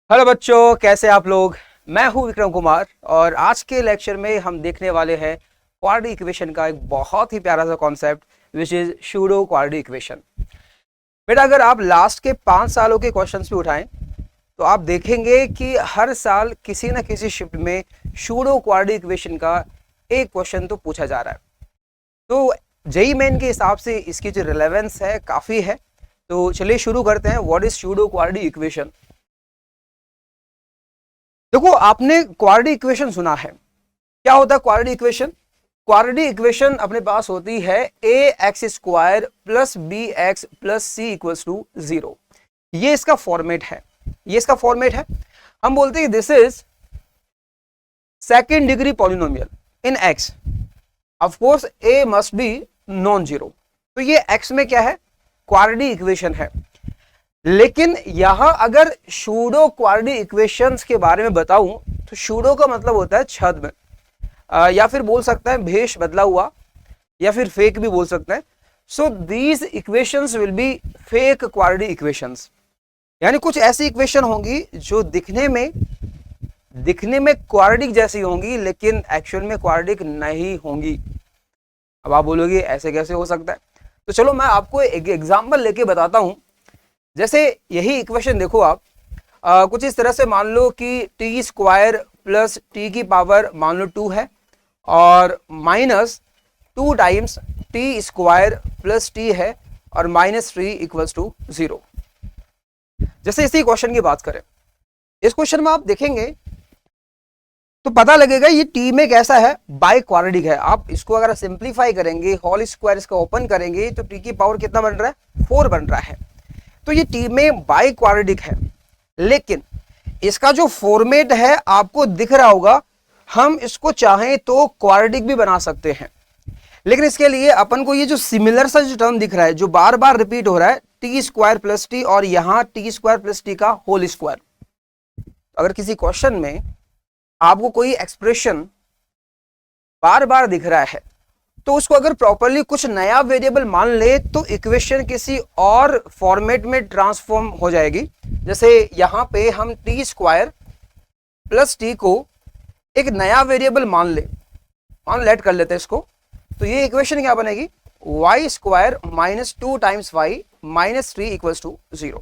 Hello बच्चों, कैसे आप लोग। मैं हूं विक्रम कुमार और आज के लेक्चर में हम देखने वाले हैं क्वाड्रेटिक इक्वेशन का एक बहुत ही प्यारा सा concept which is pseudo quadratic equation. बेटा, अगर आप लास्ट के 5 सालों के क्वेश्चंस भी उठाएं तो आप देखेंगे कि हर साल किसी न किसी शिफ्ट में सूडो क्वाड्रेटिक इक्वेशन का एक क्वेश्चन तो पूछा जा रहा है। तो जेईई मेन के हिसाब से इसकी जो रिलेवेंस है काफ़ी है। तो चलिए शुरू करते हैं। What is pseudo quadratic equation. देखो, आपने क्वाड्रेटिक इक्वेशन सुना है। क्या होता है क्वाड्रेटिक इक्वेशन? क्वाड्रेटिक इक्वेशन अपने पास होती है A X square plus B X plus C equals to 0। ये इसका फॉर्मेट है। हम बोलते हैं this is second degree polynomial in X. Of course A must be non zero. तो ये एक्स में क्या है? क्वाड्रेटिक इक्वेशन है। लेकिन यहां अगर सूडो क्वाड्रेटिक इक्वेशंस के बारे में बताऊं तो सूडो का मतलब होता है छद्म, या फिर बोल सकते हैं भेष बदला हुआ, या फिर फेक भी बोल सकते हैं। So these equations will be fake quadratic equations, यानी कुछ ऐसी इक्वेशन होंगी जो दिखने में क्वाड्रेटिक जैसी होंगी लेकिन एक्चुअल में क्वाड्रेटिक नहीं होंगी। अब आप बोलोगे ऐसे कैसे हो सकता है? तो चलो मैं आपको एक एग्जांपल लेके बताता हूं। जैसे यही इक्वेशन देखो आप, कुछ इस तरह से मान लो कि टी स्क्वायर प्लस टी की पावर मान लो 2 है और minus 2 times T square plus T है और माइनस 3 इक्वल्स टू 0। जैसे इसी क्वेश्चन की बात करें, इस क्वेश्चन में आप देखेंगे तो पता लगेगा ये टी में कैसा है, बाई क्वाड्रेटिक है। आप इसको अगर सिंप्लीफाई करेंगे, होल स्क्वायर इसका ओपन करेंगे तो टी की पावर कितना बन रहा है? 4 बन रहा है। तो ये टी में बाई क्वाड्रेटिक है, लेकिन इसका जो फॉर्मेट है आपको दिख रहा होगा। हम इसको चाहें तो क्वाड्रेटिक भी बना सकते हैं, लेकिन इसके लिए अपन को ये जो सिमिलर सा जो टर्म दिख रहा है, जो बार बार रिपीट हो रहा है, टी स्क्वायर प्लस टी और यहां टी स्क्वायर प्लस टी का होल स्क्वायर। अगर किसी क्वेश्चन में आपको कोई एक्सप्रेशन बार बार दिख रहा है तो उसको अगर प्रॉपरली कुछ नया वेरिएबल मान ले तो इक्वेशन किसी और फॉर्मेट में ट्रांसफॉर्म हो जाएगी। जैसे यहां पे हम टी स्क्वायर प्लस टी को एक नया वेरिएबल लेट कर लेते हैं इसको। तो ये इक्वेशन क्या बनेगी? Y square minus 2 times Y minus 3 equals to 0।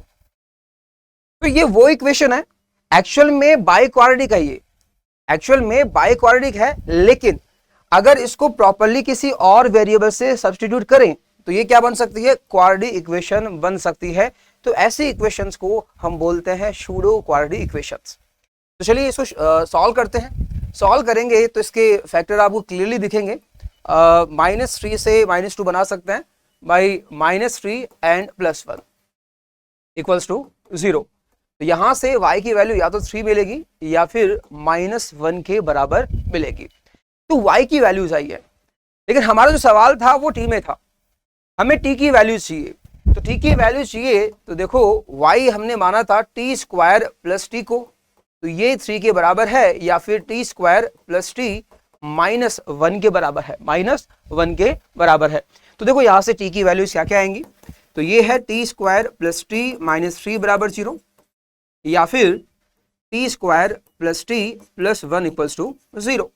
तो ये वो इक्वेशन है, एक्चुअल में बाई क्वाड्रेटिक है। ये एक्चुअल में बाई क्वाड्रेटिक है, लेकिन अगर इसको प्रॉपरली किसी और वेरिएबल से सब्स्टिट्यूट करें तो ये क्या बन सकती है? क्वाड्रेटिक इक्वेशन बन सकती है। तो ऐसी इक्वेशंस को हम बोलते हैं सूडो क्वाड्रेटिक इक्वेशंस। तो चलिए इसको सॉल्व करते हैं। सॉल्व करेंगे तो इसके फैक्टर आपको क्लियरली दिखेंगे। -3 से -2 बना सकते हैं बाई -3 एंड +1 इक्वल्स टू 0। तो यहां से y की वैल्यू या तो 3 मिलेगी या फिर -1 के बराबर मिलेगी। तो y की वैल्यू चाहिए, लेकिन हमारा जो सवाल था वो t में था। हमें t की वैल्यू चाहिए। तो t की वैल्यू चाहिए तो देखो y हमने माना था टी स्क्वायर प्लस टी को, तो ये 3 के बराबर है, या फिर टी स्क्वायर प्लस टी -1 के बराबर है, -1 के बराबर है। तो देखो यहां से t की वैल्यू क्या क्या आएंगी? तो ये है टी स्क्वायर प्लस टी -3 बराबर 0, या फिर T square plus T plus 1 equals to 0।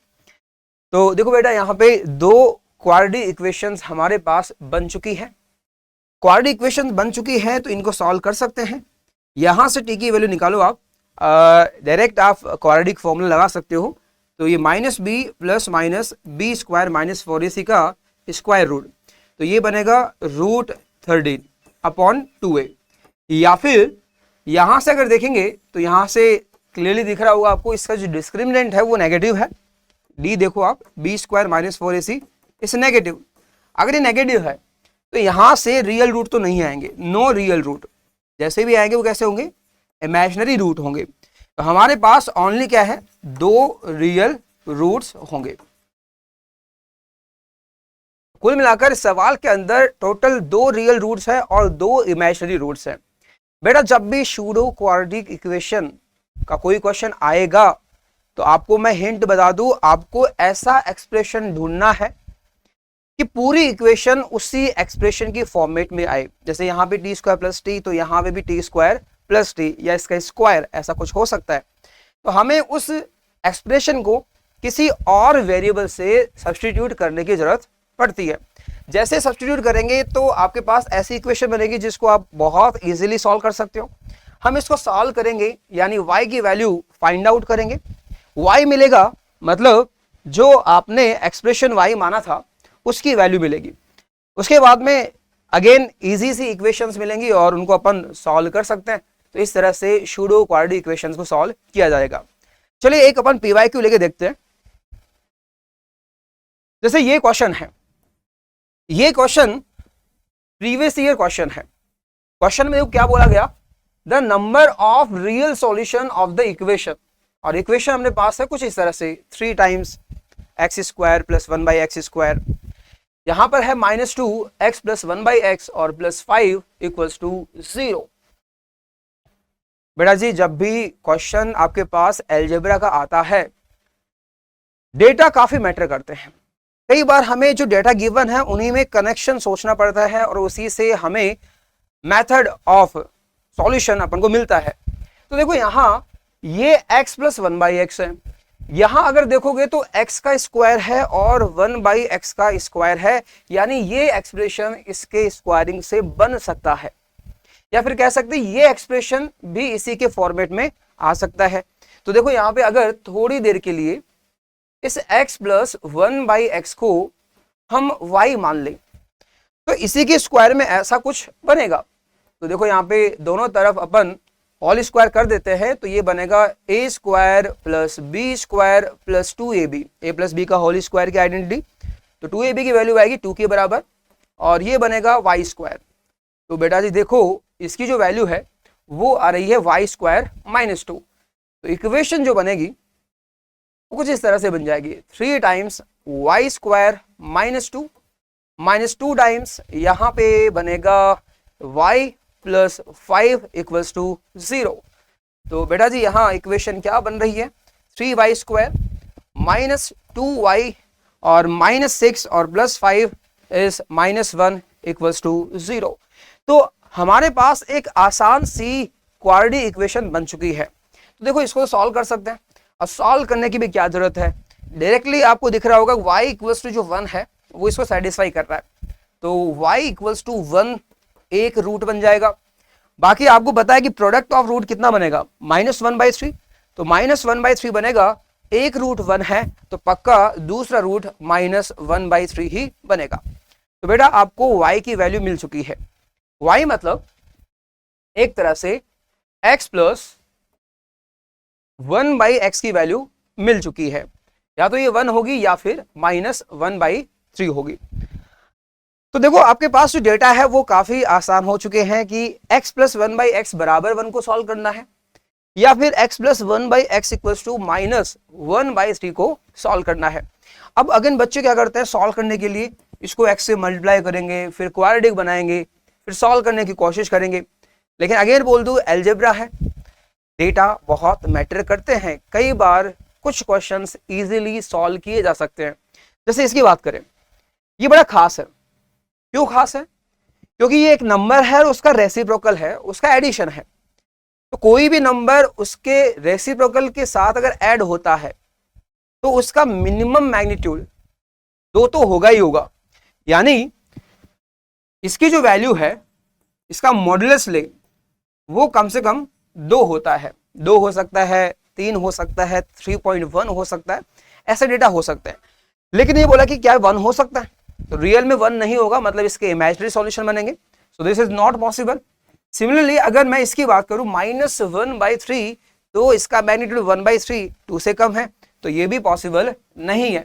तो देखो बेटा, यहाँ पे 2 क्वाड्रेटिक इक्वेशंस हमारे पास बन चुकी है। क्वाड्रेटिक इक्वेशंस बन चुकी है तो इनको सॉल्व कर सकते हैं। यहां से टी की वैल्यू निकालो आप, डायरेक्ट आप क्वाड्रेटिक फॉर्मूला लगा सकते हो। तो ये -b plus minus B square minus 4ac का स्क्वायर रूट, तो ये बनेगा √13 अपॉन 2a। या फिर यहां से अगर देखेंगे तो यहां से क्लियरली दिख रहा होगा आपको, इसका जो डिस्क्रिमिनेंट है वो नेगेटिव है। डी देखो आप, बी स्क्वायर माइनस 4ac इस नेगेटिव। अगर ये नेगेटिव है तो यहां से रियल रूट तो नहीं आएंगे, नो रियल रूट। जैसे भी आएंगे वो कैसे होंगे? इमेजिनरी रूट होंगे। तो हमारे पास ओनली क्या है? 2 रियल रूट्स होंगे। कुल मिलाकर सवाल के अंदर टोटल 2 रियल रूट्स है और 2 इमेजिनरी रूट्स है। बेटा, जब भी सूडो क्वाड्रेटिक इक्वेशन का कोई क्वेश्चन आएगा तो आपको मैं हिंट बता दूं, आपको ऐसा एक्सप्रेशन ढूंढना है कि पूरी इक्वेशन उसी एक्सप्रेशन की फॉर्मेट में आए। जैसे यहाँ पे टी स्क्वायर प्लस टी, तो यहाँ पे भी टी स्क्वायर प्लस टी या इसका स्क्वायर, ऐसा कुछ हो सकता है। तो हमें उस एक्सप्रेशन को किसी और वेरिएबल से सब्स्टिट्यूट करने की जरूरत पड़ती है। जैसे सब्स्टिट्यूट करेंगे तो आपके पास ऐसी इक्वेशन बनेगी जिसको आप बहुत इजीली सॉल्व कर सकते हो। हम इसको सॉल्व करेंगे यानी y की वैल्यू फाइंड आउट करेंगे, y मिलेगा मतलब जो आपने एक्सप्रेशन y माना था उसकी वैल्यू मिलेगी। उसके बाद में अगेन इजी सी इक्वेशंस मिलेंगी और उनको अपन सॉल्व कर सकते हैं। तो इस तरह से सूडो क्वाड्रेटिक इक्वेशंस को सॉल्व किया जाएगा। चलिए एक अपन PYQ लेके देखते हैं। जैसे ये क्वेश्चन है, ये क्वेश्चन प्रीवियस ईयर क्वेश्चन है। क्वेश्चन में क्या बोला गया, the number of real solution of the equation, और इक्वेशन हमने पास है कुछ इस तरह से 3 times x square plus 1/x square, यहां पर है -2x प्लस 1/x और प्लस 5 इक्वल्स टू 0। बेटा जी जब भी क्वेश्चन आपके पास अलजेब्रा का आता है, डेटा काफी मैटर करते हैं। कई बार हमें जो डेटा गिवन है उन्हीं में कनेक्शन सोचना पड़ता है और उसी से हमें मेथड ऑफ सॉल्यूशन अपन को मिलता है। तो देखो यहाँ ये x प्लस 1/x है, यहां अगर देखोगे तो x का स्क्वायर है और 1/x का स्क्वायर है, यानी ये एक्सप्रेशन इसके स्क्वायरिंग से बन सकता है, या फिर कह सकते हैं ये एक्सप्रेशन भी इसी के फॉर्मेट में आ सकता है। तो देखो यहाँ पे अगर थोड़ी देर के लिए इस x प्लस 1/x को हम y मान लें तो इसी के स्क्वायर में ऐसा कुछ बनेगा। तो देखो यहाँ पे दोनों तरफ अपन होल स्क्वायर कर देते हैं, तो ये बनेगा a square plus b square plus 2ab, a plus b का होल स्क्वायर की आइडेंटिटी, तो 2ab की वैल्यू आएगी 2 के बराबर और ये बनेगा y स्क्वायर। तो बेटा जी देखो इसकी जो वैल्यू है वो आ रही है y स्क्वायर -2। तो इक्वेशन जो बनेगी वो कुछ इस तरह से बन जाएगी 3 टाइम्स y स्क्वायर -2 टाइम्स यहाँ पे बनेगा y प्लस 5 इक्वल्स टू 0। तो बेटा जी यहाँ इक्वेशन क्या बन रही है, 3y स्क्वायर -2y और -6 और प्लस 5 इज -1 इक्वल्स टू 0। तो हमारे पास एक आसान सी क्वाड्रेटिक इक्वेशन बन चुकी है। तो देखो इसको सॉल्व कर सकते हैं, और सॉल्व करने की भी क्या जरूरत है, डायरेक्टली आपको दिख रहा होगा y इक्वल्स टू जो 1 है वो इसको सेटिस्फाई कर रहा है। तो y इक्वल्स टू 1 एक रूट बन जाएगा। बाकी आपको पता है कि प्रोडक्ट ऑफ रूट कितना बनेगा, -1/3। तो -1/3 बनेगा, एक रूट 1 है तो पक्का दूसरा रूट -1/3 ही बनेगा। तो बेटा आपको y की वैल्यू मिल चुकी है। y मतलब एक तरह से x प्लस 1/x की वैल्यू मिल चुकी है, या तो ये 1 होगी या फिर -1/3 होगी। तो देखो आपके पास जो डेटा है वो काफी आसान हो चुके हैं कि x प्लस 1/x बराबर 1 को सॉल्व करना है, या फिर x plus 1/x equals to -1/3 को सॉल्व करना है। अब अगेन बच्चे क्या करते हैं, सॉल्व करने के लिए इसको x से मल्टीप्लाई करेंगे, फिर क्वाड्रेटिक बनाएंगे, फिर सॉल्व करने की कोशिश करेंगे। लेकिन अगेन बोल दूं अलजेब्रा है, डेटा बहुत मैटर करते हैं। कई बार कुछ क्वेश्चंस इजीली सॉल्व किए जा सकते हैं। जैसे इसकी बात करें, ये बड़ा खास है। क्यों खास है, क्योंकि ये एक नंबर है और उसका रेसिप्रोकल है, उसका एडिशन है। तो कोई भी नंबर उसके रेसिप्रोकल के साथ अगर ऐड होता है तो उसका मिनिमम मैग्नीट्यूड 2 तो होगा ही होगा, यानी इसकी जो वैल्यू है इसका मॉडुलस ले वो कम से कम 2 होता है। 2 हो सकता है, 3 हो सकता है, 3.1 हो सकता है, ऐसा डेटा हो सकता है। लेकिन ये बोला कि क्या 1 हो सकता है, तो रियल में 1 नहीं होगा, मतलब इसके इमेजिनरी सॉल्यूशन बनेंगे। So this is not possible. Similarly अगर मैं इसकी बात करूं -1/3, तो इसका मैग्नीट्यूड 1/3 2 से कम है, तो ये भी पॉसिबल नहीं है।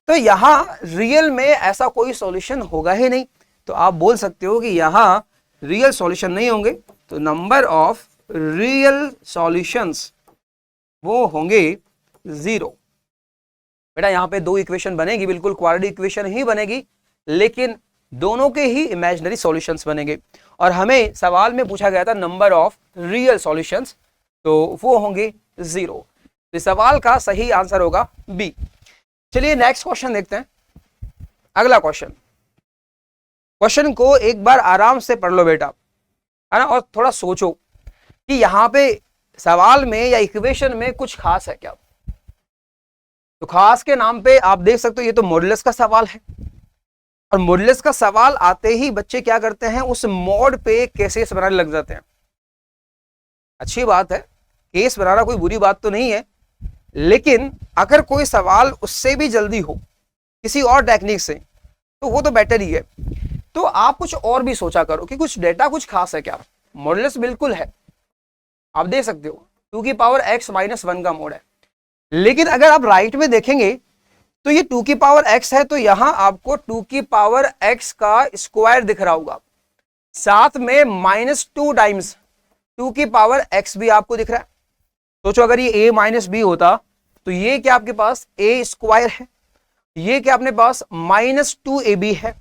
तो यहां रियल में ऐसा कोई सॉल्यूशन होगा ही नहीं। तो आप बोल सकते हो कि यहां रियल सॉल्यूशन नहीं होंगे, तो नंबर ऑफ रियल सॉल्यूशंस वो होंगे 0। बेटा यहाँ पे 2 इक्वेशन बनेगी, बिल्कुल क्वाड्रेटिक इक्वेशन ही बनेगी, लेकिन दोनों के ही इमेजिनरी सॉल्यूशंस बनेंगे। और हमें सवाल में पूछा गया था नंबर ऑफ रियल सॉल्यूशंस, तो वो होंगे 0। तो सवाल का सही आंसर होगा बी। चलिए नेक्स्ट क्वेश्चन देखते हैं। अगला क्वेश्चन को एक बार आराम से पढ़ लो बेटा, है ना, और थोड़ा सोचो। कि यहाँ पे सवाल में या इक्वेशन में कुछ खास है क्या। तो खास के नाम पे आप देख सकते हो ये तो मॉडुलस का सवाल है, और मॉडुलस का सवाल आते ही बच्चे क्या करते हैं, उस मॉड पे केसेस बनाने लग जाते हैं। अच्छी बात है, केस बनाना कोई बुरी बात तो नहीं है, लेकिन अगर कोई सवाल उससे भी जल्दी हो किसी और टेक्निक से तो वो तो बेटर ही है। तो आप कुछ और भी सोचा करो कि कुछ डेटा कुछ खास है क्या। मॉडुलस बिल्कुल है, आप देख सकते हो 2 की पावर x माइनस 1 का मोड है, लेकिन अगर आप राइट में देखेंगे तो ये 2 की पावर x है, तो यहां आपको 2 की पावर x का स्क्वायर दिख रहा होगा, साथ में -2 टाइम्स 2 की पावर x भी आपको दिख रहा है। सोचो अगर ये a माइनस बी होता तो ये क्या आपके पास a स्क्वायर है, ये क्या अपने पास -2ab है।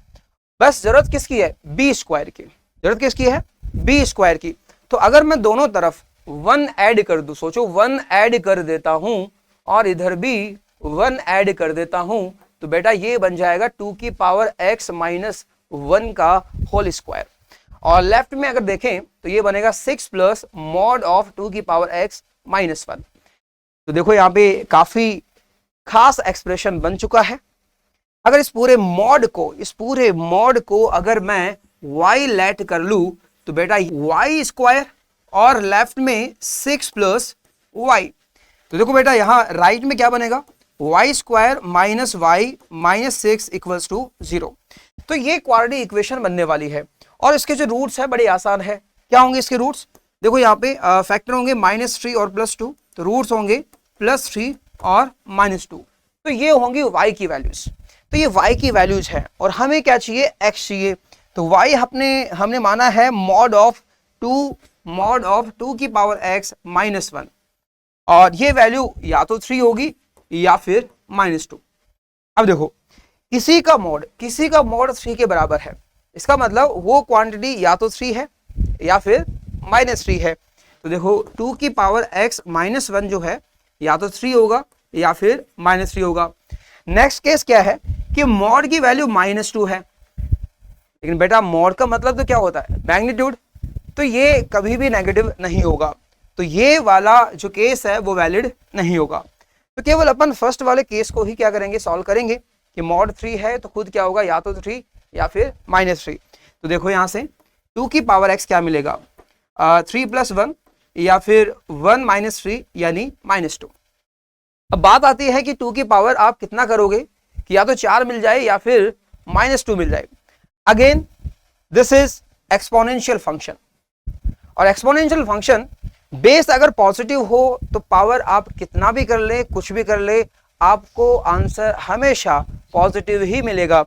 बस जरूरत किसकी है, b स्क्वायर की, जरूरत किसकी है, b स्क्वायर की। तो अगर मैं दोनों तरफ 1 ऐड कर दूं, सोचो 1 ऐड कर देता हूं और इधर भी 1 ऐड कर देता हूं, तो बेटा ये बन जाएगा 2 की पावर x माइनस 1 का होल स्क्वायर। और लेफ्ट में अगर देखें तो ये बनेगा 6 प्लस मॉड ऑफ 2 की पावर x माइनस 1। तो देखो यहाँ पे काफी खास एक्सप्रेशन बन चुका है। अगर इस पूरे मॉड को अगर मैं y लेट कर लूं तो बेटा y स्क्वायर और लेफ्ट में 6 प्लस y। तो देखो बेटा यहां राइट में क्या बनेगा, y square minus Y minus 6 equals to 0। तो ये क्वाड्रेटिक इक्वेशन बनने वाली है, और इसके जो रूट्स है बड़े आसान है। क्या होंगे इसके रूट्स, देखो यहाँ पे फैक्टर होंगे -3 और +2, तो रूट्स होंगे +3 और -2। तो ये होंगी y की वैल्यूज। तो ये y की वैल्यूज है, और हमें क्या चाहिए, x चाहिए। तो y हमने माना है मॉड ऑफ 2 की पावर x माइनस 1, और ये वैल्यू या तो 3 होगी या फिर -2। अब देखो किसी का मॉड 3 के बराबर है, इसका मतलब वो क्वांटिटी या तो 3 है या फिर -3 है। तो देखो 2 की पावर x माइनस 1 जो है या तो 3 होगा या फिर -3 होगा। नेक्स्ट केस क्या है कि मॉड की वैल्यू -2 है, लेकिन बेटा मॉड का मतलब तो क्या होता है, मैग्नीट्यूड, तो ये कभी भी नेगेटिव नहीं होगा। तो ये वाला जो केस है वो वैलिड नहीं होगा। तो केवल अपन फर्स्ट वाले केस को ही क्या करेंगे, सॉल्व करेंगे कि मॉड 3 है तो खुद क्या होगा, या तो 3 या फिर -3। तो देखो यहां से 2 की पावर x क्या मिलेगा, 3 + 1 या फिर 1 - 3 यानी -2। अब बात आती है कि 2 की पावर आप कितना करोगे, कि या तो 4 मिल जाए या फिर -2 मिल जाए। Again this is exponential function, और एक्सपोनेंशियल फंक्शन बेस अगर पॉजिटिव हो तो पावर आप कितना भी कर ले, कुछ भी कर ले, आपको आंसर हमेशा पॉजिटिव ही मिलेगा।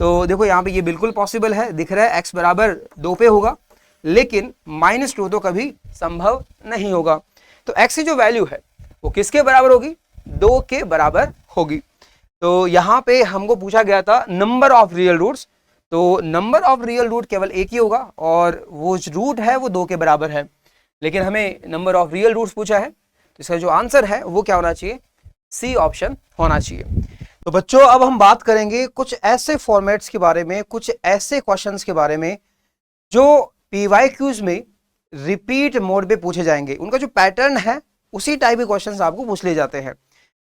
तो देखो यहाँ पे ये बिल्कुल पॉसिबल है, दिख रहा है x बराबर 2 पे होगा, लेकिन -2 तो कभी संभव नहीं होगा। तो x की जो वैल्यू है वो किसके बराबर होगी, 2 के बराबर होगी। तो यहाँ पे हमको पूछा गया था नंबर ऑफ रियल रूट्स, तो नंबर ऑफ रियल रूट केवल एक ही होगा, और वो रूट है वो 2 के बराबर है, लेकिन हमें नंबर ऑफ रियल रूट्स पूछा है, तो इसका जो आंसर है वो क्या होना चाहिए, सी ऑप्शन होना चाहिए। तो बच्चों अब हम बात करेंगे कुछ ऐसे फॉर्मेट्स के बारे में, कुछ ऐसे क्वेश्चंस के बारे में जो PYQs में रिपीट मोड पे पूछे जाएंगे। उनका जो पैटर्न है उसी टाइप के क्वेश्चंस आपको पूछ लिए जाते हैं।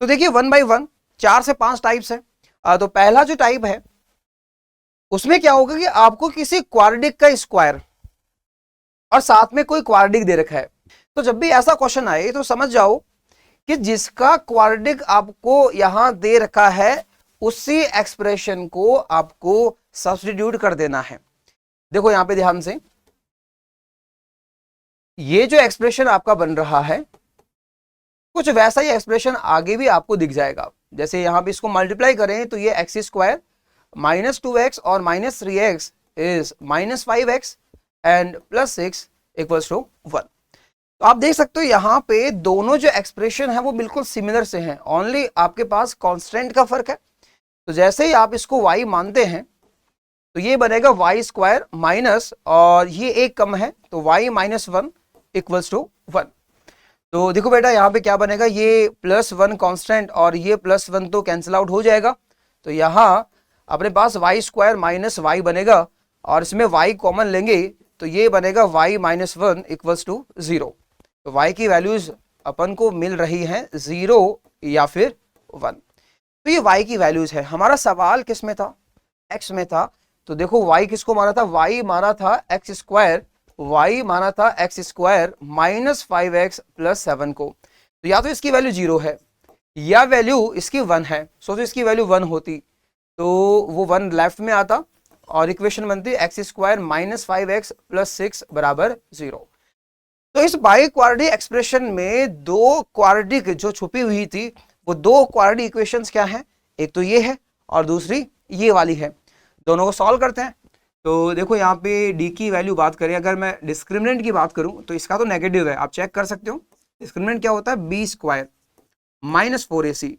तो देखिए 1 बाय 1 4 से 5 टाइप्स है। तो पहला जो टाइप है उसमें क्या होगा कि आपको किसी क्वाड्रेटिक का स्क्वायर और साथ में कोई क्वाड्रेटिक दे रखा है। तो जब भी ऐसा क्वेश्चन आए तो समझ जाओ कि जिसका क्वाड्रेटिक आपको यहां दे रखा है उसी एक्सप्रेशन को आपको सब्स्टिट्यूट कर देना है। देखो यहां पे ध्यान से, ये जो एक्सप्रेशन आपका बन रहा है कुछ वैसा ही एक्सप्रेशन आगे भी आपको दिख जाएगा। जैसे यहां पे इसको मल्टीप्लाई करें तो ये x स्क्वायर -2x और -3x is -5x and +6 equals to 1। तो आप देख सकते हो यहाँ पे दोनों जो एक्सप्रेशन है वो बिल्कुल सिमिलर से हैं, ओनली आपके पास कांस्टेंट का फर्क है। तो जैसे ही आप इसको y मानते हैं तो ये बनेगा y स्क्वायर माइनस, और ये एक कम है तो y -1 इक्वल्स टू 1। तो देखो बेटा यहाँ पे क्या बनेगा, ये +1 कांस्टेंट और ये +1 तो कैंसिल आउट हो जाएगा। तो यहाँ अपने पास y स्क्वायर माइनस y बनेगा, और इसमें y कॉमन लेंगे तो ये बनेगा y -1 इक्वल्स टू 0। तो y की वैल्यूज अपन को मिल रही हैं 0 या फिर 1। तो ये y की वैल्यूज है। हमारा सवाल किस में था, x में था। तो देखो y किसको माना था, y माना था एक्स स्क्वायर, y माना था x square minus 5x plus 7 को। तो या तो इसकी वैल्यू 0 है या वैल्यू इसकी 1 है। सो तो इसकी वैल्यू 1 होती तो वो 1 लेफ्ट में आता और इक्वेशन बनती x square minus 5x plus 6 बराबर 0। तो इस बाई क्वाड्रेटिक एक्सप्रेशन में दो क्वाड्रेटिक जो छुपी हुई थी, वो दो क्वाड्रेटिक इक्वेशंस क्या हैं, एक तो ये है और दूसरी ये वाली है। दोनों को सॉल्व करते हैं। तो देखो यहाँ पे d की वैल्यू बात करें, अगर मैं डिस्क्रिमिनेंट की बात करूं तो इसका तो नेगेटिव है, आप चेक कर सकते हो। डिस्क्रिमिनेंट क्या होता है, बी स्क्वायर माइनस 4ac,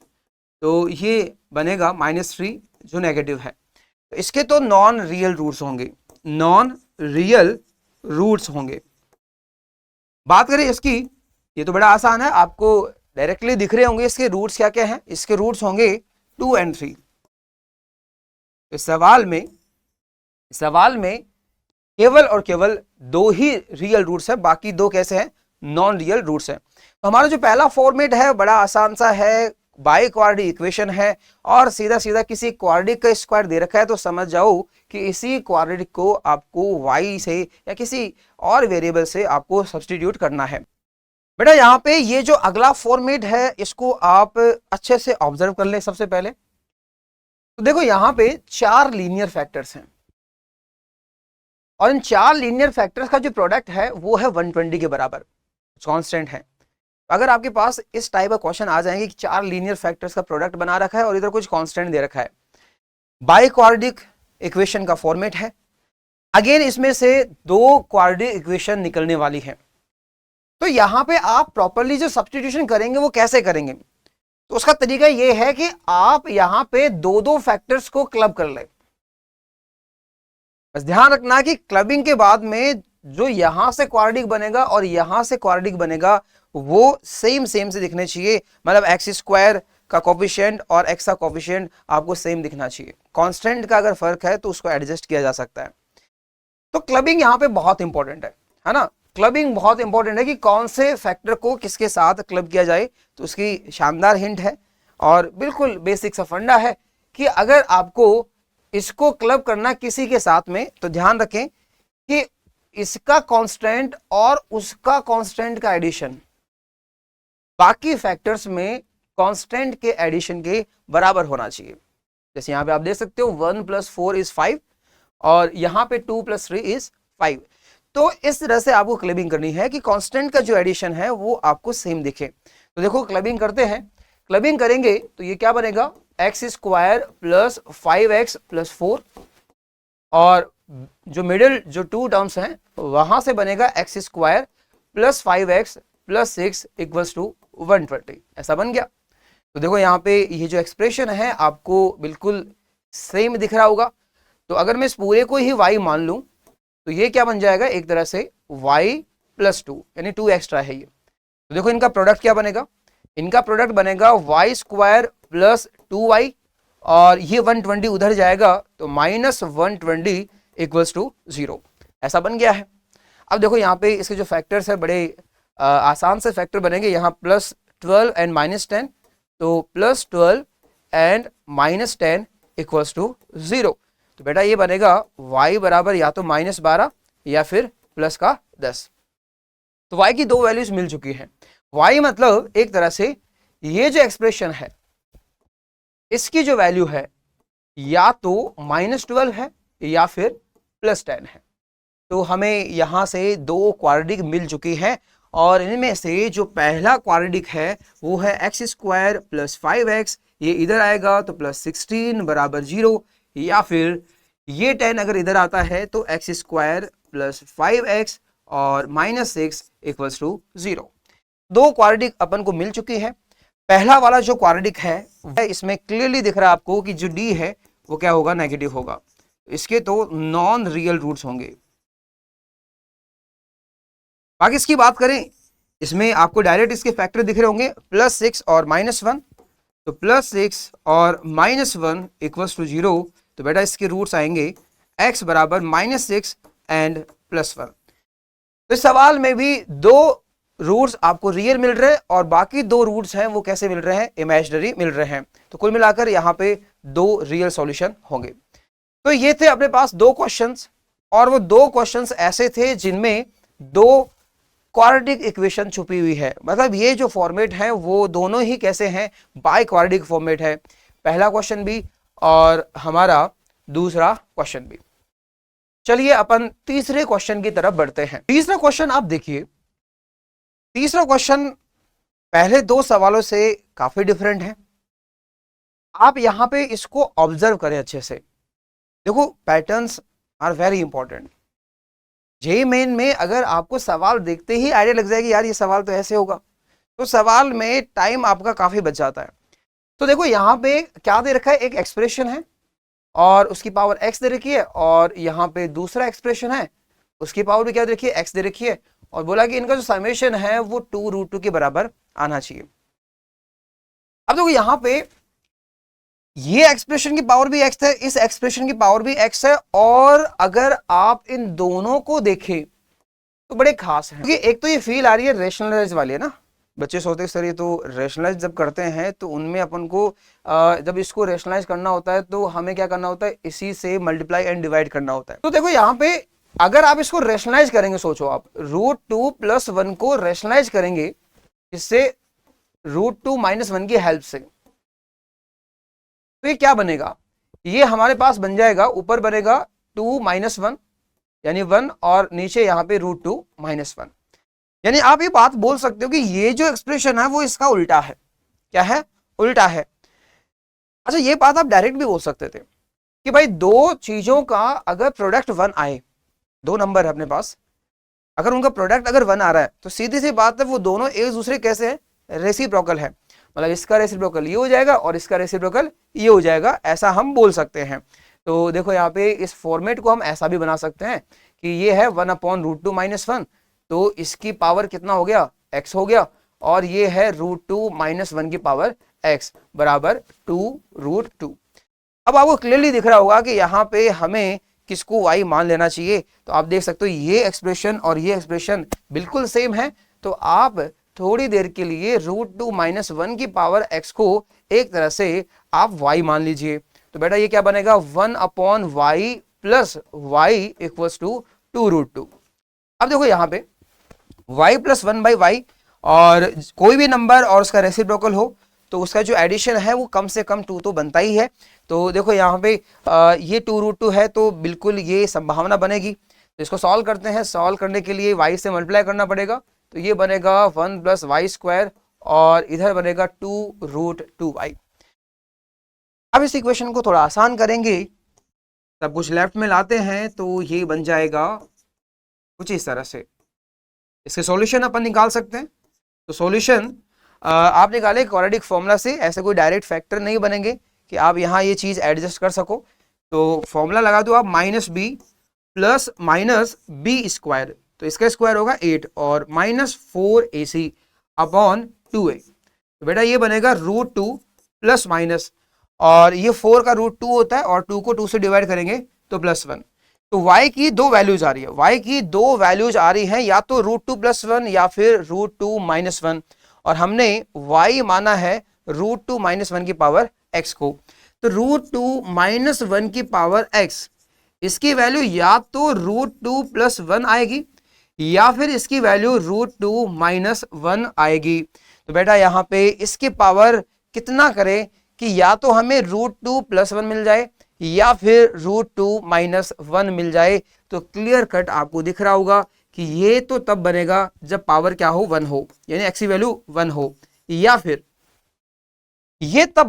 तो ये बनेगा -3 जो नेगेटिव है। तो इसके तो नॉन रियल रूट्स होंगे, नॉन रियल रूट्स होंगे। बात करें इसकी, ये तो बड़ा आसान है, आपको डायरेक्टली दिख रहे होंगे इसके रूट्स क्या क्या हैं। इसके रूट्स होंगे 2 और 3। इस सवाल में केवल और केवल दो ही रियल रूट्स है, बाकी दो कैसे हैं, नॉन रियल रूट्स हैं। तो हमारा जो पहला फॉर्मेट है बड़ा आसान सा है, बाई क्वाड्रेटिक इक्वेशन है और सीधा सीधा किसी क्वाड्रेटिक का स्क्वायर दे रखा है, तो समझ जाओ कि इसी क्वाड्रेटिक को आपको y से या किसी और वेरिएबल से आपको सब्स्टिट्यूट करना है। बेटा यहाँ पे ये जो अगला फॉर्मेट है इसको आप अच्छे से ऑब्जर्व कर ले। सबसे पहले तो देखो यहाँ पे 4 लीनियर फैक्टर्स हैं और इन 4 लीनियर फैक्टर्स का जो प्रोडक्ट है वो है 120 के बराबर, कांस्टेंट है। अगर आपके पास इस टाइप का क्वेश्चन आ जाएंगे कि 4 लीनियर फैक्टर्स का प्रोडक्ट बना रखा है और इधर कुछ कांस्टेंट दे रखा है, बाई क्वाड्रेटिक इक्वेशन का फॉर्मेट है। अगेन इसमें से दो क्वाड्रेटिक इक्वेशन निकलने वाली है। तो यहां पे आप प्रॉपर्ली जो सब्स्टिट्यूशन करेंगे वो कैसे करेंगे, तो उसका तरीका ये है कि आप यहां पे दो दो फैक्टर्स को क्लब कर ले। बस ध्यान रखना कि क्लबिंग के बाद में जो यहां से क्वाड्रेटिक बनेगा और यहां से क्वाड्रेटिक बनेगा वो सेम से दिखने चाहिए। मतलब एक्स स्क्वायर का कोफिशिएंट और एक्स का कोफिशिएंट आपको सेम दिखना चाहिए। कांस्टेंट का अगर फर्क है तो उसको एडजस्ट किया जा सकता है। तो क्लबिंग यहां पे बहुत इंपॉर्टेंट है ना। क्लबिंग बहुत इंपॉर्टेंट है कि कौन से फैक्टर को किसके साथ क्लब किया जाए, तो उसकी शानदार हिंट है और बिल्कुल बेसिक सा फंडा है कि अगर आपको इसको क्लब करना किसी के साथ में, तो ध्यान रखें कि इसका कांस्टेंट और उसका कांस्टेंट का एडिशन बाकी फैक्टर्स में कांस्टेंट के एडिशन के बराबर होना चाहिए। जैसे यहां पे आप देख सकते हो 1 + 4 = 5 और यहां पे 2 + 3 = 5। तो इस तरह से आपको क्लबिंग करनी है कि कांस्टेंट का जो एडिशन है वो आपको सेम दिखे। तो देखो क्लबिंग करते हैं। क्लबिंग करेंगे तो ये क्या बनेगा, x² + 5x + 4 और जो मिडिल जो 2 टर्म्स हैं वहां से बनेगा x² + 5x + 6 = 120। ऐसा बन गया। तो देखो यहाँ पे ये जो एक्सप्रेशन है आपको बिल्कुल सेम दिख रहा होगा। तो अगर मैं इस पूरे को ही y मान लूं तो ये क्या बन जाएगा, एक तरह से y + 2 यानी 2 एक्स्ट्रा है ये। तो देखो इनका प्रोडक्ट क्या बनेगा, इनका प्रोडक्ट बनेगा y² + 2y और ये 120 उधर जाएगा तो -120 = 0। ऐसा बन गया है। अब देखो यहाँ पे इसके जो फैक्टर्स है बड़े आसान से फैक्टर बनेंगे। यहाँ +12 and -10, तो +12 and -10 = 0। तो बेटा ये बनेगा y बराबर या तो -12 या फिर +10। तो y की दो वैल्यूज मिल चुकी हैं। y मतलब एक तरह से ये जो एक्सप्रेशन है इसकी जो वैल्यू है या तो -12 है या फिर +10 है। तो हमें यहां से दो क्वाड्रेटिक मिल चुकी है और इनमें से जो पहला क्वाड्रेटिक है वो है x² + 5x, ये इधर आएगा तो +16 = 0 या फिर ये 10 अगर इधर आता है तो x² + 5x और -6 = 0। दो क्वाड्रेटिक अपन को मिल चुकी है। पहला वाला जो क्वाड्रेटिक है इसमें क्लियरली दिख रहा है आपको कि जो d है वो क्या होगा, नेगेटिव होगा। इसके तो नॉन रियल रूट्स होंगे। बाकी इसकी बात करें, इसमें आपको डायरेक्ट इसके फैक्टर दिख रहे होंगे +6 और -1, तो +6 और -1 = 0। तो बेटा इसके रूट्स आएंगे x बराबर -6 and +1। तो इस सवाल में भी दो रूट्स आपको रियल मिल रहे हैं और बाकी 2 रूट्स हैं वो कैसे मिल रहे हैं, इमेजिनरी मिल रहे हैं। तो कुल मिलाकर यहाँ पे 2 रियल सॉल्यूशन होंगे। तो ये थे अपने पास 2 क्वेश्चंस, और वो 2 क्वेश्चंस ऐसे थे जिनमें 2 क्वाड्रेटिक इक्वेशन छुपी हुई है। मतलब ये जो फॉर्मेट है वो दोनों ही कैसे हैं, बाय क्वाड्रेटिक फॉर्मेट है, पहला क्वेश्चन भी और हमारा दूसरा क्वेश्चन भी। चलिए अपन तीसरे क्वेश्चन की तरफ बढ़ते हैं। तीसरा क्वेश्चन आप देखिए, तीसरा क्वेश्चन पहले 2 सवालों से काफी डिफरेंट है। आप यहां पे इसको ऑब्जर्व करें अच्छे से। देखो patterns are very important. JEE Main में अगर आपको सवाल देखते ही आइडिया लग जाएगी यार ये सवाल तो ऐसे होगा, तो सवाल में टाइम आपका काफी बच जाता है। तो देखो यहाँ पे क्या दे रखा है, एक एक्सप्रेशन है और उसकी पावर x दे रखी है, और यहाँ पे दूसरा एक्सप्रेशन है उसकी पावर भी क्या दे रखी है, x दे रखी है, और बोला कि इनका जो समेशन है वो 2√2 के बराबर आना चाहिए। अब देखो यहाँ पे ये एक्सप्रेशन की पावर भी x है, इस एक्सप्रेशन की पावर भी x है, और अगर आप इन दोनों को देखें तो बड़े खास हैं, क्योंकि एक तो ये फील आ रही है रेशनलाइज वाली है ना। बच्चे सोचते सर ये तो रेशनलाइज जब करते हैं तो उनमें अपन को जब इसको रेशनलाइज करना होता है तो हमें क्या करना होता है, इसी से मल्टीप्लाई एंड डिवाइड करना होता है। तो देखो यहाँ पे अगर आप इसको रेशनलाइज करेंगे, सोचो आप √2 + 1 को रेशनलाइज करेंगे, इससे √2 - 1 की हेल्प से, तो ये क्या बनेगा, ये हमारे पास बन जाएगा, ऊपर बनेगा 2 - 1 यानी 1, और नीचे यहाँ पे √2 - 1। यानी आप ये बात बोल सकते हो कि ये जो एक्सप्रेशन है वो इसका उल्टा है। क्या है, उल्टा है। अच्छा ये बात आप डायरेक्ट भी बोल सकते थे कि भाई 2 चीजों का अगर प्रोडक्ट 1 आए, 2 नंबर है अपने पास, अगर उनका प्रोडक्ट अगर 1 आ रहा है तो सीधी सी बात है वो दोनों एक दूसरे कैसे है, रेसिप्रोकल है। मतलब इसका रेसिप्रोकल ये हो जाएगा और इसका रेसिप्रोकल ये हो जाएगा, ऐसा हम बोल सकते हैं। तो देखो यहाँ पे इस फॉर्मेट को हम ऐसा भी बना सकते हैं कि ये है 1/√2 - 1, तो इसकी पावर कितना हो गया, x हो गया, और ये है √2 - 1 की पावर x बराबर 2√2। अब आपको क्लियरली दिख रहा होगा कि यहाँ पे हमें किसको y मान लेना चाहिए। तो आप देख सकते हो ये एक्सप्रेशन और ये एक्सप्रेशन बिल्कुल सेम है, तो आप थोड़ी देर के लिए √2 - 1 की पावर x को एक तरह से आप y मान लीजिए। तो बेटा ये क्या बनेगा, 1/y + y = 2√2। अब देखो यहाँ पे y + 1/y, और कोई भी नंबर और उसका रेसिप्रोकल हो तो उसका जो एडिशन है वो कम से कम 2 तो बनता ही है। तो देखो यहाँ पे ये 2√2 है, तो बिल्कुल ये संभावना बनेगी। तो इसको सॉल्व करते हैं, सॉल्व करने के लिए y से मल्टीप्लाई करना पड़ेगा, तो ये बनेगा 1 + y², और इधर बनेगा 2√2y। अब इस इक्वेशन को थोड़ा आसान करेंगे, सब कुछ लेफ्ट में लाते हैं, तो ये बन जाएगा कुछ इस तरह से। इसके सॉल्यूशन अपन निकाल सकते हैं। तो सॉल्यूशन आप निकाले क्वाड्रेटिक फॉर्मूला से, ऐसे कोई डायरेक्ट फैक्टर नहीं बनेंगे कि आप यहाँ ये चीज एडजस्ट कर सको। तो फॉर्मूला लगा दो आप -b + -b², तो इसका स्क्वायर होगा 8, और -4ac / 2a। तो बेटा ये बनेगा √2 +- और ये 4 का √2 होता है, और 2 को 2 से डिवाइड करेंगे तो +1। तो y की 2 वैल्यूज आ रही है, y की 2 वैल्यूज आ रही हैं, या तो √2 + 1 या फिर √2 - 1, और हमने y माना है √2 - 1 की पावर x को। तो √2 - 1 की पावर x, इसकी वैल्यू या तो √2 + 1 आएगी, या फिर इसकी वैल्यू √2 - 1 आएगी। तो बेटा यहाँ पे इसकी पावर कितना करें कि या तो हमें √2 + 1 मिल जाए या फिर √2 - 1 मिल जाए। तो क्लियर कट आपको दिख रहा होगा कि ये तो तब बनेगा जब पावर क्या हो, 1 हो, यानी x की वैल्यू 1 हो, या फिर ये तब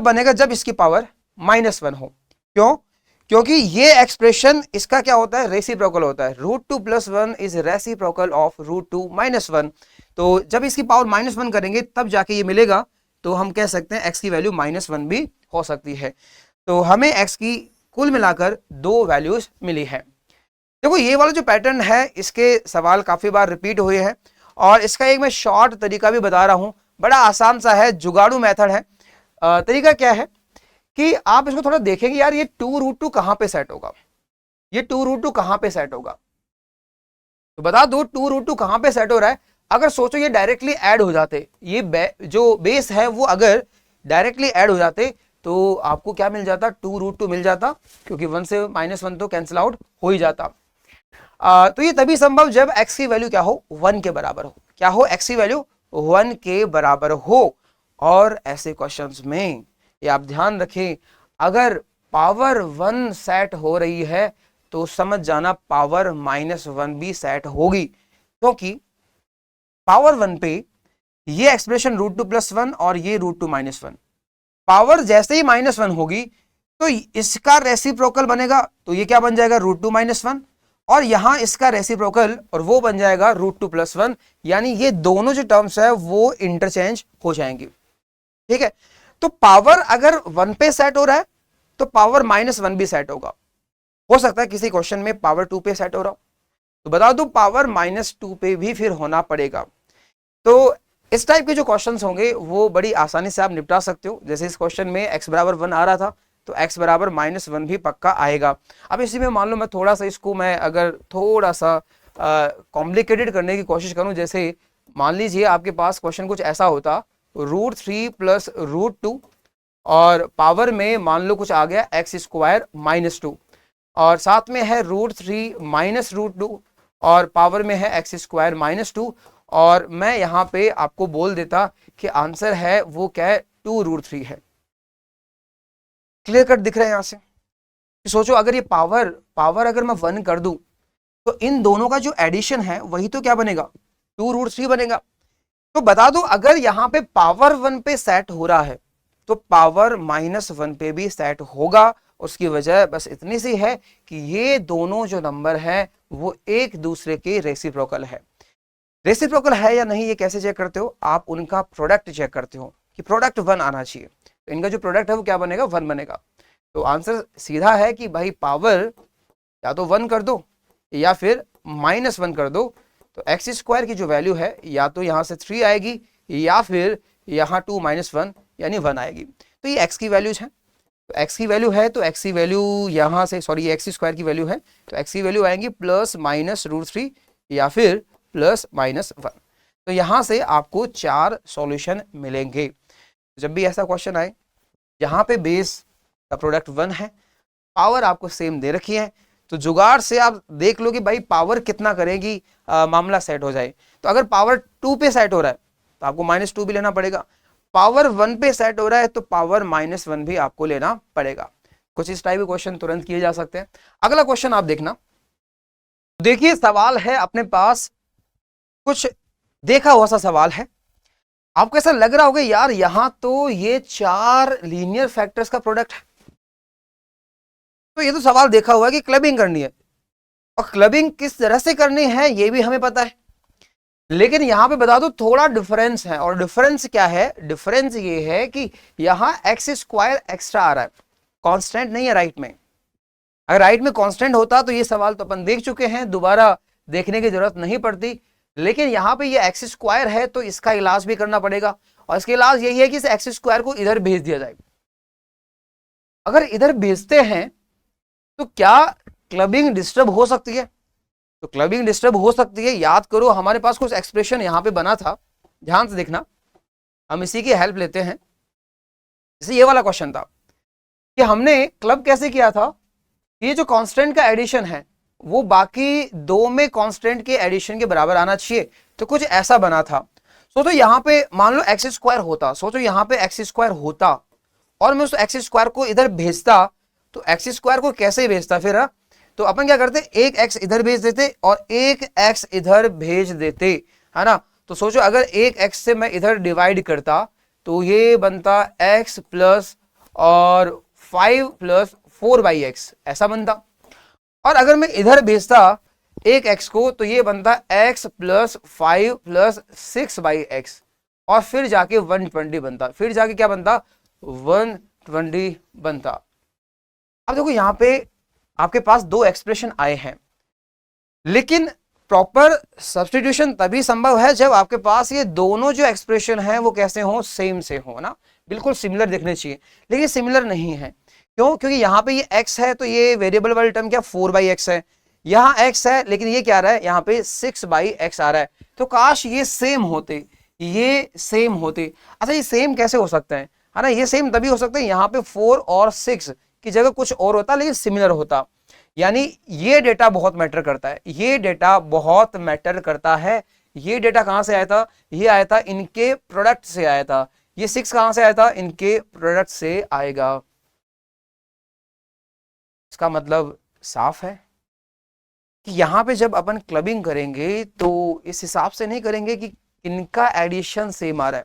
बनेगा जब इसकी पावर -1 हो। क्यों? क्योंकि ये एक्सप्रेशन इसका क्या होता है, रेसिप्रोकल होता है। √2 + 1 इज रेसिप्रोकल ऑफ √2 - 1। तो जब इसकी पावर -1 करेंगे तब जाके ये मिलेगा, तो हम कह सकते हैं x की वैल्यू -1 भी हो सकती है। तो हमें x की कुल मिलाकर 2 वैल्यूज मिली है। देखो ये वाला जो पैटर्न है इसके सवाल काफी बार रिपीट हुए हैं, और इसका एक मैं शॉर्ट तरीका भी बता रहा हूं, बड़ा आसान सा है, जुगाड़ू मेथड है। तरीका क्या है कि आप इसको थोड़ा देखेंगे, यार ये 2√2 कहां पे सेट होगा, ये 2√2 कहां पे सेट होगा। तो बता दो 2√2 कहां पे सेट हो रहा है। अगर सोचो ये डायरेक्टली ऐड हो जाते, ये जो बेस है वो अगर डायरेक्टली ऐड हो जाते तो आपको क्या मिल जाता, 2√2 मिल जाता, क्योंकि 1 से -1 तो कैंसिल आउट हो ही जाता। तो ये तभी संभव जब x की वैल्यू क्या हो, 1 के बराबर हो। क्या हो, x की वैल्यू 1 के बराबर हो। और ऐसे क्वेश्चंस में ये आप ध्यान रखें, अगर पावर 1 सेट हो रही है तो समझ जाना पावर -1 भी सेट होगी, क्योंकि पावर 1 पे ये एक्सप्रेशन √2 + 1 और ये √2 - 1, पावर जैसे ही -1 होगी तो इसका रेसिप्रोकल बनेगा, तो ये क्या बन जाएगा, √2 - 1, और यहां इसका रेसिप्रोकल और वो बन जाएगा √2 + 1, यानी ये दोनों जो टर्म्स है वो इंटरचेंज हो जाएंगी। ठीक है, तो पावर अगर 1 पे सेट हो रहा है तो पावर -1 भी सेट होगा। हो सकता है किसी क्वेश्चन में पावर 2 पे सेट हो रहा हो, तो बता दो पावर -2 पे भी फिर होना पड़ेगा। तो इस टाइप के जो क्वेश्चंस होंगे वो बड़ी आसानी से आप निपटा सकते हो। जैसे इस क्वेश्चन में x बराबर 1 आ रहा था तो x बराबर -1 भी पक्का आएगा। अब इसी में मान लो मैं थोड़ा सा इसको मैं अगर थोड़ा सा कॉम्प्लिकेटेड करने की कोशिश करूं, जैसे मान लीजिए आपके पास क्वेश्चन कुछ ऐसा होता, √3 + √2 और पावर में मान लो कुछ आ गया x² -2 और साथ में है √3 - √2 और पावर में है x² -2, और मैं यहां पे आपको बोल देता कि आंसर है वो क्या है, 2√3 है। क्लियर कट दिख रहा है यहां से। सोचो अगर ये पावर अगर मैं 1 कर दूं तो इन दोनों का जो एडिशन है वही तो क्या बनेगा, 2√3 बनेगा। तो बता दो अगर यहां पे पावर 1 पे सेट हो रहा है तो पावर -1 पे भी सेट होगा। उसकी वजह बस इतनी सी है कि ये दोनों जो नंबर है वो एक दूसरे के रेसिप्रोकल है। रेसिप्रोकल है या नहीं ये कैसे चेक करते हो, आप उनका प्रोडक्ट चेक करते हो कि प्रोडक्ट 1 आना चाहिए, तो इनका जो प्रोडक्ट है वो क्या बनेगा, 1 बनेगा। तो आंसर सीधा है कि भाई पावर या तो 1 कर दो या फिर -1 कर दो, तो x² की जो वैल्यू है या तो यहां से 3 आएगी या फिर यहां 2 - 1 यानी 1 आएगी। तो ये x की वैल्यूज है, तो x की वैल्यू है तो x की वैल्यू यहां से, सॉरी x² की वैल्यू है तो x की वैल्यू आएंगी +-√3 या फिर +-1। तो यहां से आपको 4 सॉल्यूशन मिलेंगे। जब भी ऐसा क्वेश्चन आए जहां पे बेस का प्रोडक्ट 1 है, पावर आपको सेम दे रखी है, तो जुगाड़ से आप देख लो कि भाई पावर कितना करेगी मामला सेट हो जाए। तो अगर पावर 2 पे सेट हो रहा है तो आपको -2 भी लेना पड़ेगा, पावर 1 पे सेट हो रहा है तो पावर -1 भी आपको लेना पड़ेगा। कुछ इस टाइप के क्वेश्चन तुरंत किए जा सकते हैं। अगला क्वेश्चन आप देखना, देखिए सवाल है अपने पास, कुछ देखा हुआ सा सवाल है। आपको ऐसा लग रहा होगा यार यहां तो ये 4 लीनियर फैक्टर्स का प्रोडक्ट है, तो ये तो सवाल देखा हुआ है कि क्लबिंग करनी है, और क्लबिंग किस तरह से करनी है ये भी हमें पता है। लेकिन यहां पे बता दो थोड़ा डिफरेंस है, और डिफरेंस क्या है, डिफरेंस ये है कि यहां x² एक्स्ट्रा आ रहा है, कांस्टेंट नहीं है राइट में। अगर राइट में कांस्टेंट होता तो ये सवाल तो अपन देख चुके हैं, दोबारा देखने की जरूरत नहीं पड़ती। लेकिन यहां पे ये x² है तो इसका इलाज भी करना पड़ेगा, और इसका इलाज यही है कि इस x² को इधर भेज दिया जाए। अगर इधर भेजते हैं तो क्या क्लबिंग डिस्टर्ब हो सकती है, तो क्लबिंग डिस्टर्ब हो सकती है। याद करो हमारे पास कुछ एक्सप्रेशन यहां पे बना था, ध्यान से देखना, हम इसी की हेल्प लेते हैं। जैसे ये वाला क्वेश्चन था कि हमने क्लब कैसे किया था, ये जो कांस्टेंट का एडिशन है वो बाकी दो में कांस्टेंट के एडिशन के बराबर आना चाहिए, तो कुछ ऐसा बना था। सोचो यहां पे मान लो x² होता, सोचो यहां पे x² होता और मैं उस x² को इधर भेजता, तो x² को कैसे भेजता फिर, तो अपन क्या करते, एक x इधर भेज देते और एक x इधर भेज देते, है ना। तो सोचो अगर एक x से मैं इधर डिवाइड करता तो ये बनता x प्लस और 5 + 4/x ऐसा बनता, और अगर मैं इधर भेजता एक x को तो ये बनता x + 5 + 6/x और फिर जाके 120 बनता, फिर जाके क्या बनता, 120 बनता। अब देखो यहां पे आपके पास दो एक्सप्रेशन आए हैं, लेकिन प्रॉपर सब्स्टिट्यूशन तभी संभव है जब आपके पास ये दोनों जो एक्सप्रेशन हैं वो कैसे हो, सेम से हो ना, बिल्कुल सिमिलर दिखने चाहिए। लेकिन सिमिलर नहीं है, क्यों, क्योंकि यहाँ पे ये x है तो ये वेरिएबल वाली टर्म क्या 4/x है, यहाँ x है लेकिन ये क्या आ रहा है, यहाँ पे 6/x आ रहा है। तो काश ये सेम होते, ये सेम होते। अच्छा ये सेम कैसे हो सकते हैं, है ना, ये सेम तभी हो सकते हैं यहाँ पे 4 और 6 की जगह कुछ और होता लेकिन सिमिलर होता। यानी ये डेटा बहुत मैटर करता है, ये डेटा बहुत मैटर करता है। ये डेटा कहां से आया था, ये आया था इनके प्रोडक्ट से आया था। ये 6 कहां से आया था, इनके प्रोडक्ट से आएगा। इसका मतलब साफ है कि यहां पे जब अपन क्लबिंग करेंगे तो इस हिसाब से नहीं करेंगे कि इनका एडिशन सेम आ रहा है,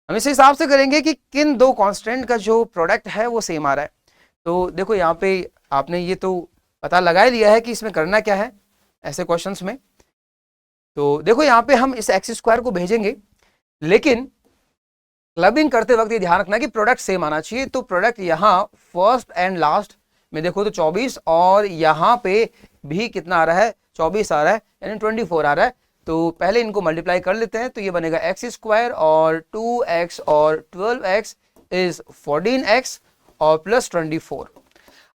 हम इस हिसाब से करेंगे कि किन दो कांस्टेंट का जो प्रोडक्ट है वो सेम आ रहा है। तो देखो यहाँ पे आपने ये तो पता लगा ही लिया है कि इसमें करना क्या है ऐसे क्वेश्चंस में। तो देखो यहाँ पे हम इस एक्स स्क्वायर को भेजेंगे, लेकिन क्लबिंग करते वक्त ये ध्यान रखना कि प्रोडक्ट सेम आना चाहिए। तो प्रोडक्ट यहाँ फर्स्ट एंड लास्ट में देखो तो 24 और यहाँ पे भी कितना आ रहा है, 24 आ रहा है, यानी 24 आ रहा है। तो पहले इनको मल्टीप्लाई कर लेते हैं, तो ये बनेगा एक्स स्क्वायर और 2x और 12x इज 14x और प्लस 24।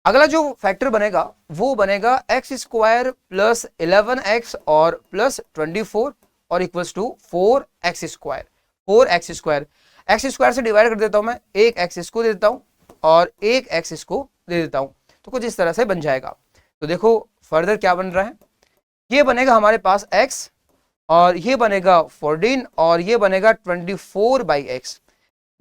अगला जो फैक्टर बनेगा वो बनेगा एक्स स्क्वायर प्लस 11x और प्लस 24 और equals to 4x square. 4x square, X square से डिवाइड कर देता हूं मैं, एक एक्स इसको दे देता हूं और एक एक्स इसको दे देता हूं, तो कुछ इस तरह से बन जाएगा। तो देखो फर्दर क्या बन रहा है, ये बनेगा हमारे पास x और ये बनेगा 14 और ये बनेगा 24/x।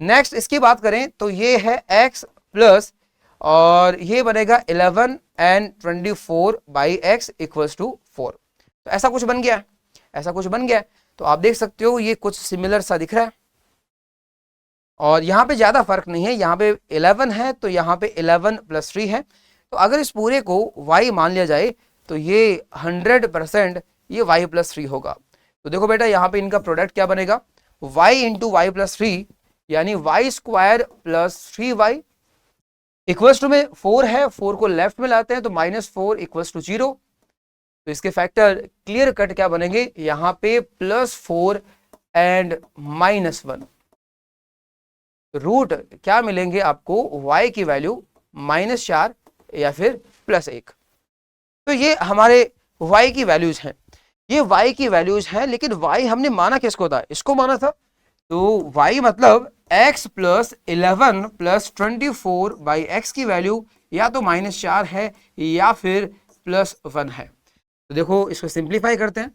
नेक्स्ट इसकी बात करें तो ये है x प्लस और ये बनेगा 11 एंड 24/x इक्वल्स टू 4। तो ऐसा कुछ बन गया है, ऐसा कुछ बन गया है। तो आप देख सकते हो ये कुछ सिमिलर सा दिख रहा है और यहाँ पे ज्यादा फर्क नहीं है, यहाँ पे 11 है तो यहाँ पे 11 + 3 है। तो अगर इस पूरे को y मान लिया जाए तो ये 100% ये y + 3 होगा। तो देखो बेटा यहाँ पे इनका प्रोडक्ट क्या बनेगा, y इंटू y + 3 यानी y square plus 3y equals to में 4 है, 4 को लेफ्ट में लाते हैं तो -4 इक्वल्स टू 0। तो इसके फैक्टर क्लियर कट क्या बनेंगे, यहाँ पे +4 एंड -1। रूट क्या मिलेंगे आपको, y की वैल्यू -4 या फिर +1। तो ये हमारे y की वैल्यूज हैं, ये y की वैल्यूज हैं। लेकिन y हमने माना किसको था, इसको माना था। तो y मतलब x प्लस 11 प्लस 24/x की वैल्यू या तो -4 है या फिर +1 है। तो देखो इसको सिंप्लीफाई करते हैं।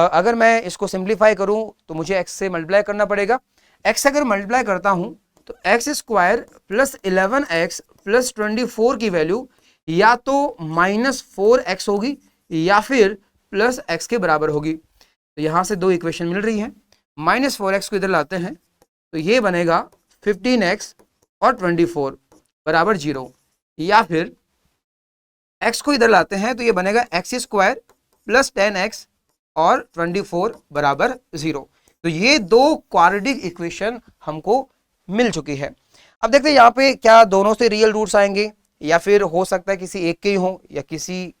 अगर मैं इसको सिंप्लीफाई करूं तो मुझे x से मल्टीप्लाई करना पड़ेगा। x अगर मल्टीप्लाई करता हूं तो x square plus 11x plus 24 की वैल्यू या तो -4x होगी या फिर +x के बराबर होगी। तो यहां से दो इक्वेशन मिल रही है, -4x को इधर लाते हैं तो ये बनेगा 15x और 24 बराबर 0, या फिर x को इधर लाते हैं तो ये बनेगा एक्स स्क्वायर प्लस 10x और 24 बराबर 0। तो ये दो क्वाड्रेटिक इक्वेशन हमको मिल चुकी है। अब देखते हैं यहाँ पे क्या दोनों से रियल रूट्स आएंगे या फिर हो सकता है किसी एक के ही हो या किसी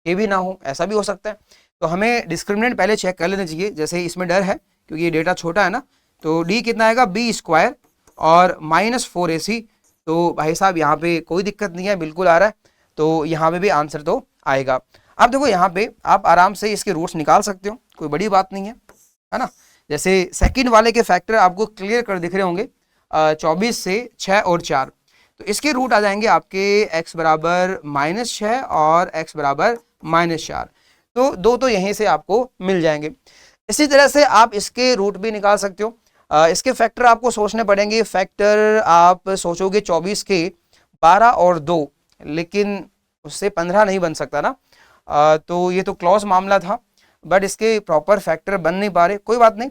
के भी ना हो, ऐसा भी हो सकता है। तो हमें डिस्क्रिमिनेंट पहले चेक कर लेना चाहिए, जैसे इसमें डर है क्योंकि ये डेटा छोटा है ना। तो d कितना आएगा, b स्क्वायर और -4ac। तो भाई साहब यहाँ पे कोई दिक्कत नहीं है, बिल्कुल आ रहा है। तो यहाँ पे भी आंसर तो आएगा। अब देखो यहाँ पे आप आराम से इसके रूट्स निकाल सकते हो, कोई बड़ी बात नहीं है ना। जैसे सेकंड वाले के फैक्टर आपको क्लियर कर दिख रहे होंगे, 24 से 6 और 4। तो इसके रूट आ जाएंगे आपके x बराबर -6 और x बराबर -4। तो दो तो यहीं से आपको मिल जाएंगे। इसी तरह से आप इसके रूट भी निकाल सकते हो। इसके फैक्टर आपको सोचने पड़ेंगे। फैक्टर आप सोचोगे 24 के 12 और 2, लेकिन उससे 15 नहीं बन सकता ना। तो ये तो क्लॉज मामला था, बट इसके प्रॉपर फैक्टर बन नहीं पा रहे। कोई बात नहीं,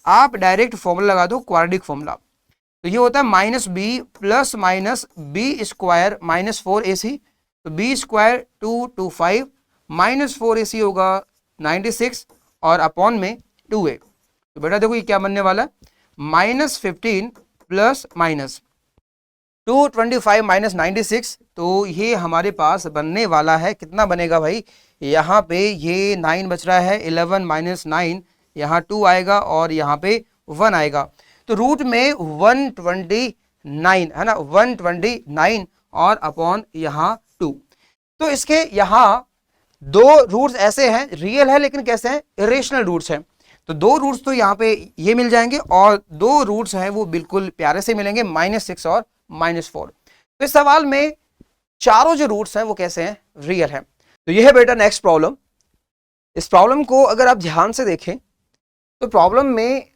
आप डायरेक्ट फॉर्मूला लगा दो, क्वाड्रेटिक फॉर्मूला। तो ये होता है -b plus -b square -4ac। तो b स्क्वायर 225 -4ac होगा 96 और अपॉन में 2a। तो बेटा देखो ये क्या बनने वाला है, -15 प्लस -225 -96। तो ये हमारे पास बनने वाला है, कितना बनेगा भाई, यहाँ पे ये 9 बच रहा है, 11 - 9 यहाँ 2 आएगा और यहाँ पे 1 आएगा। तो रूट में 129 है ना, 129 और अपॉन यहाँ 2। तो इसके यहाँ दो रूट्स ऐसे हैं, रियल है लेकिन कैसे हैं, इरेशनल रूट्स हैं। तो दो रूट्स तो यहाँ पे ये मिल जाएंगे और दो रूट्स हैं वो बिल्कुल प्यारे से मिलेंगे, -6 और -4। तो इस सवाल में चारों जो रूट्स हैं वो कैसे हैं, रियल हैं। तो ये है बेटा नेक्स्ट प्रॉब्लम। इस प्रॉब्लम को अगर आप ध्यान से देखें तो प्रॉब्लम में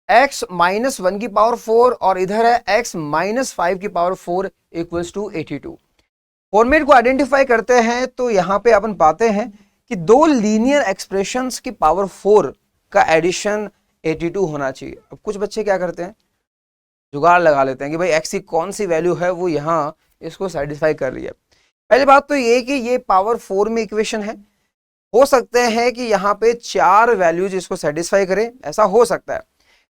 x -1 की पावर 4 और इधर है x -5 की पावर 4 इक्वल्स टू 82। फॉर्मेट को आइडेंटिफाई करते हैं तो यहां पे अपन पाते हैं कि दो लीनियर एक्सप्रेशंस की पावर 4 का एडिशन 82 होना चाहिए। अब कुछ बच्चे क्या करते हैं, जुगाड़ लगा लेते हैं कि भाई x की कौन सी वैल्यू है वो यहाँ इसको सेटिस्फाई कर रही है। पहली बात तो ये कि ये पावर 4 में इक्वेशन है, हो सकते हैं कि यहाँ पे चार वैल्यूज इसको सेटिस्फाई करें, ऐसा हो सकता है।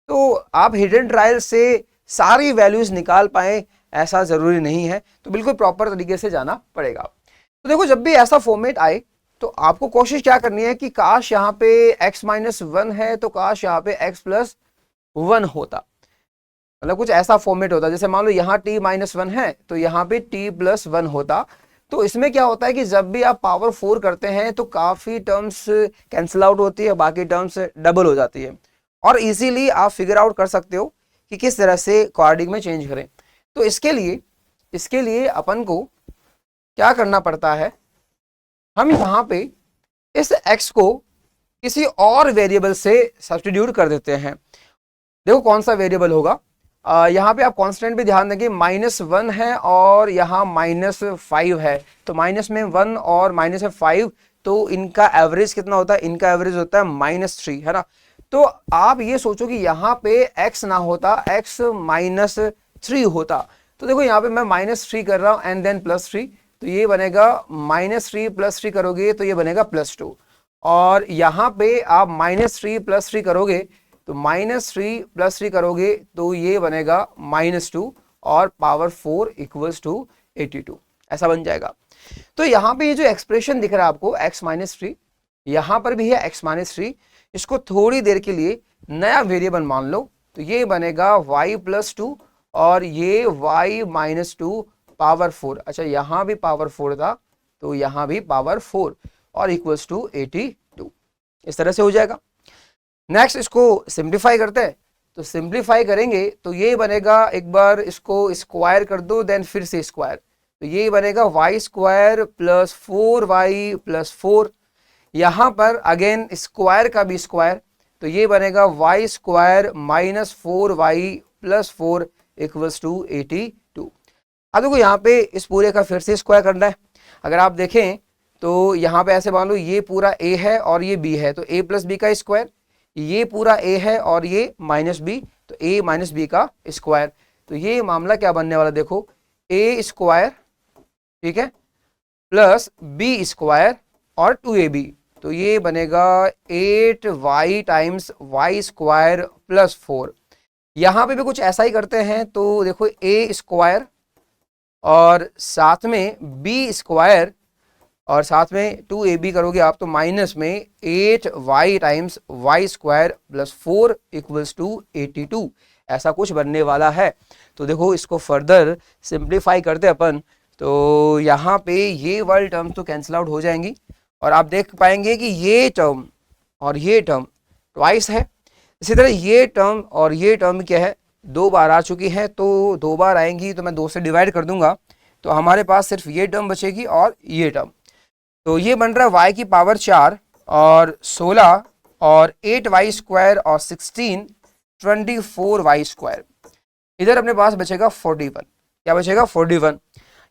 तो आप हिडन ट्रायल से सारी वैल्यूज निकाल पाए ऐसा जरूरी नहीं है, तो बिल्कुल प्रॉपर तरीके से जाना पड़ेगा। तो देखो जब भी ऐसा फॉर्मेट आए तो आपको कोशिश क्या करनी है कि काश यहाँ पे x -1 है तो काश यहाँ पे x +1 होता, मतलब कुछ ऐसा फॉर्मेट होता। जैसे मान लो यहाँ t -1 है तो यहाँ पे t +1 होता। तो इसमें क्या होता है कि जब भी आप पावर 4 करते हैं तो काफी टर्म्स कैंसिल आउट होती है, बाकी टर्म्स डबल हो जाती है और इजीली आप फिगर आउट कर सकते हो कि किस तरह से क्वाड्रेटिक में चेंज करें। तो इसके लिए अपन को क्या करना पड़ता है, हम यहाँ पे इस x को किसी और वेरिएबल से सब्स्टिट्यूट कर देते हैं। देखो कौन सा वेरिएबल होगा, यहाँ पे आप कांस्टेंट पे ध्यान देंगे, -1 है और यहाँ -5 है। तो माइनस में 1 और माइनस में 5, तो इनका एवरेज कितना होता है, इनका एवरेज होता है -3, है ना। तो आप ये सोचो कि यहाँ पे x ना होता, x -3 होता। तो देखो यहाँ पे मैं -3 कर रहा हूँ एंड देन +3, तो ये बनेगा -3 + 3 करोगे तो ये बनेगा +2। और यहाँ पे आप -3 + 3 करोगे तो -3 + 3 करोगे तो ये बनेगा -2 और पावर 4 इक्वल्स टू 82, ऐसा बन जाएगा। तो यहाँ पे ये जो एक्सप्रेशन दिख रहा है आपको x -3, यहाँ पर भी है x -3, इसको थोड़ी देर के लिए नया वेरिएबल मान लो तो ये बनेगा y +2 और ये y -2 पावर 4। अच्छा यहाँ भी पावर 4 था तो यहाँ भी पावर 4 और इक्वल्स टू 82, इस तरह से हो जाएगा। नेक्स्ट इसको सिंप्लीफाई करते हैं, तो सिंप्लीफाई करेंगे तो ये बनेगा, एक बार इसको स्क्वायर कर दो देन फिर से स्क्वायर, तो ये बनेगा y² + 4y + 4। यहाँ पर अगेन स्क्वायर का भी स्क्वायर, तो ये बनेगा y² - 4y + 4 इक्वल्स टू 82। अब देखो यहाँ पे इस पूरे का फिर से स्क्वायर करना है। अगर आप देखें तो यहाँ पे ऐसे मान लो ये पूरा a है और ये b है, तो a + b का स्क्वायर, ये पूरा a है और ये -b, तो a - b का स्क्वायर। तो ये मामला क्या बनने वाला, देखो a², ठीक है, प्लस b² और 2ab, तो ये बनेगा 8y टाइम्स y² + 4। यहाँ पे भी कुछ ऐसा ही करते हैं, तो देखो a² और साथ में b² और साथ में 2ab करोगे आप तो माइनस में 8y times y² + 4 equals to 82, ऐसा कुछ बनने वाला है। तो देखो इसको फर्दर सिंप्लीफाई करते अपन, तो यहाँ पे ये वाली टर्म तो कैंसिल आउट हो जाएंगी और आप देख पाएंगे कि ये टर्म और ये टर्म ट्वाइस है। इसी तरह ये टर्म और ये टर्म क्या है, 2 बार आ चुकी है, तो 2 बार आएंगी तो मैं 2 से डिवाइड कर दूंगा, तो हमारे पास सिर्फ ये टर्म बचेगी और ये टर्म। तो ये बन रहा है y की पावर 4 और 16 और 8y² और 16 24y²। इधर अपने पास बचेगा 41, क्या बचेगा 41।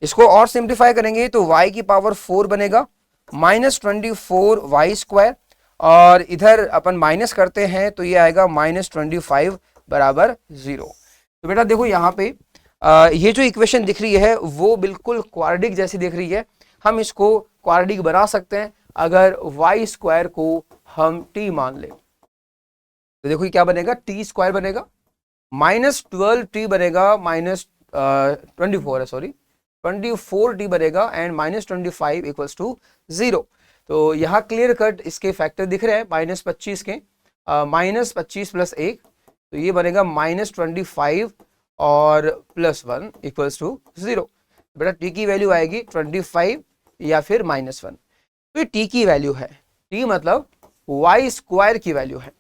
इसको और सिंप्लीफाई करेंगे तो y की पावर 4 बनेगा -24y² और इधर अपन माइनस करते हैं तो ये आएगा -25 बराबर 0। तो बेटा देखो यहाँ पे ये जो इक्वेशन दिख रही है वो बिल्कुल क्वाड्रेटिक जैसी दिख रही है। हम इसको क्वाड्रेटिक बना सकते हैं अगर y² को हम t मान लें। तो देखो ये क्या बनेगा, t² बनेगा, -12t बनेगा, -24 है सॉरी 24t बनेगा एंड -25 इक्वल्स टू 0। तो यहाँ क्लियर कट इसके फैक्टर दिख रहे हैं, -25 के, -25 + 1, तो ये बनेगा -25 और +1 इक्वल्स टू 0। बेटा t की वैल्यू आएगी 25 या फिर -1। तो तो ये टी की वैल्यू है, टी मतलब वाई स्क्वायर की वैल्यू है।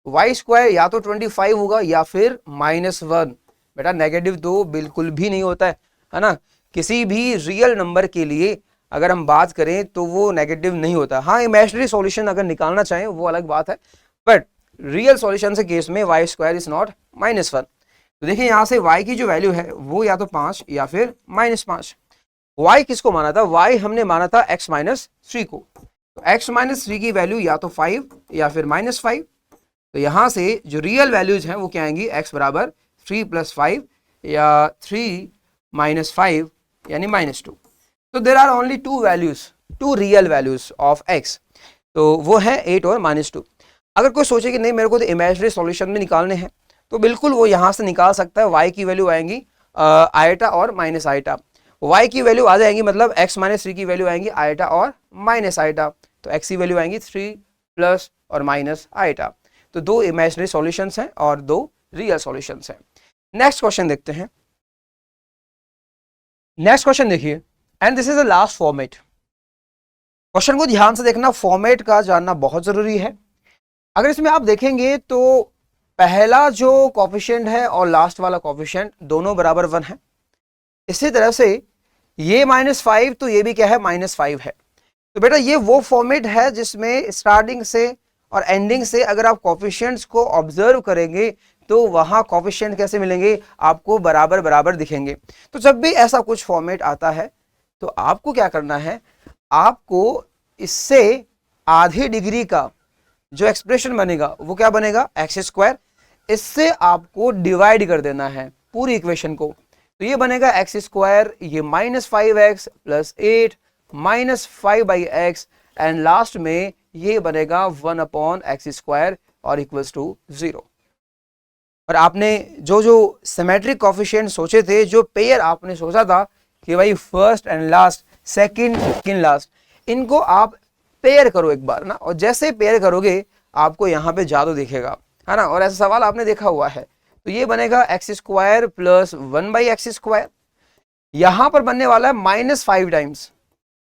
वाई स्क्वायर या तो 25 होगा या फिर -1। बेटा नेगेटिव तो बिल्कुल भी नहीं होता है ना, किसी भी रियल नंबर के लिए अगर हम बात करें तो वो नेगेटिव नहीं होता। हाँ, इमेजिनरी सॉल्यूशन अगर निकालना चाहें वो अलग बात है, बट रियल सॉल्यूशन के केस में वाई स्क्वायर इज नॉट -1। तो देखिए यहाँ से y की जो वैल्यू है वो या तो 5 या फिर -5। y किसको माना था? y हमने माना था x - 3 को। तो x - 3 की वैल्यू या तो 5 या फिर -5। तो यहां से जो रियल वैल्यूज हैं वो क्या आएंगी? x बराबर 3 + 5 या 3 - 5 यानी -2। तो there are only two values, two real values of x, तो वो है 8 और -2। अगर कोई सोचे कि नहीं मेरे को तो इमेजिनरी सॉल्यूशन में निकालने हैं, तो बिल्कुल वो यहां से निकाल सकता है। y की वैल्यू आएंगी आयटा और माइनस आयटा। y की वैल्यू आ जाएंगी, मतलब x - 3 की वैल्यू आएंगी आयटा और माइनस आयटा। तो x की वैल्यू आएंगी 3 प्लस और माइनस आयटा। तो दो इमेजिनरी सॉल्यूशंस हैं और दो रियल सॉल्यूशंस हैं। नेक्स्ट क्वेश्चन देखते हैं। नेक्स्ट क्वेश्चन देखिए, and this is the last format. Question को ध्यान से देखना, फॉर्मेट का जानना बहुत जरूरी है। अगर इसमें आप देखेंगे तो पहला जो कोफिशिएंट है और लास्ट वाला कोफिशिएंट दोनों बराबर 1 है। इसी तरह से ये -5 तो ये भी क्या है? -5 है। तो बेटा ये वो फॉर्मेट है जिसमें स्टार्टिंग से और एंडिंग से अगर आप कोफिशिएंट्स को ऑब्जर्व करेंगे तो वहां कोफिशिएंट कैसे मिलेंगे? आपको बराबर बराबर दिखेंगे। तो जब भी ऐसा कुछ फॉर्मेट आता है तो आपको क्या करना है? आपको इससे आधी डिग्री का जो एक्सप्रेशन बनेगा वो क्या बनेगा? x²। इससे आपको डिवाइड कर देना है पूरी इक्वेशन को। तो ये बनेगा x², ये -5x + 8 -5/x, एंड लास्ट में ये बनेगा 1/x² और इक्वल्स टू 0। और आपने जो जो सिमेट्रिक कोफिशिएंट सोचे थे, जो पेयर आपने सोचा था कि भाई first and last, second last, इनको आप पेयर करो एक बार ना, और जैसे पेयर करोगे आपको यहाँ पे जादू दिखेगा, है ना। और ऐसा सवाल आपने देखा हुआ है। तो ये बनेगा x² + 1/x²। यहां पर बनने वाला है -5 times